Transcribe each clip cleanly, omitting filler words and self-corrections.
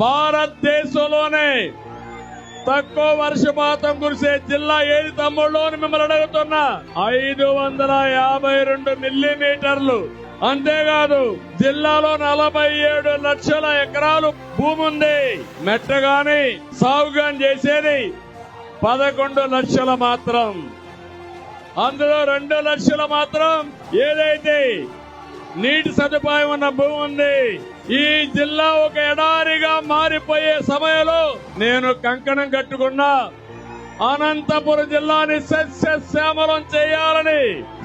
భారతదేశంలోనే తక్కువ వర్షపాతం కురిసే జిల్లా ఏది తమ్ముళ్ళు అని మిమ్మల్ని అడుగుతున్నా. 552 మిల్లీమీటర్లు. అంతేకాదు జిల్లాలో 47 లక్షల ఎకరాలు భూమి ఉంది. మెట్టగాని సాగుగాని చేసేది 11 లక్షల మాత్రం. అందులో 2 లక్షలు మాత్రం ఏదైతే నీటి సదుపాయం ఉన్న భూమి ఉంది. ఈ జిల్లా ఒక ఎడారిగా మారిపోయే సమయంలో నేను కంకణం కట్టుకున్నా. అనంతపురం జిల్లాని సస్యశ్యామలం చేయాలని,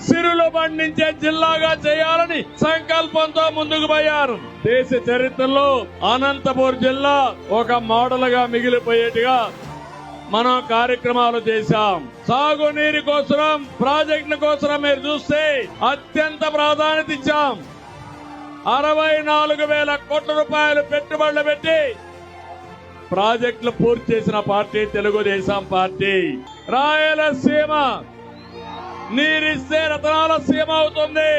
సిరులు పండించే జిల్లాగా చేయాలని సంకల్పంతో ముందుకు పోయారు. దేశ చరిత్రలో అనంతపురం జిల్లా ఒక మోడల్ గా మిగిలిపోయేట్టుగా మనం కార్యక్రమాలు చేశాం. సాగునీరు కోసం, ప్రాజెక్టుల కోసం మీరు చూస్తే అత్యంత ప్రాధాన్యత ఇచ్చాం. 64,000 కోట్ల రూపాయలు పెట్టుబడులు పెట్టి ప్రాజెక్టులు పూర్తి చేసిన పార్టీ తెలుగుదేశం పార్టీ. రాయలసీమ నీరిస్తే రతనాల సీమ అవుతుంది.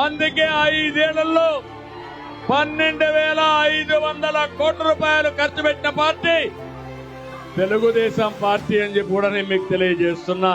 అందుకే 5 ఏళ్లలో 12,500 కోట్ల రూపాయలు ఖర్చు పెట్టిన పార్టీ తెలుగుదేశం పార్టీ అని చెప్పి కూడా నేను మీకు తెలియజేస్తున్నా.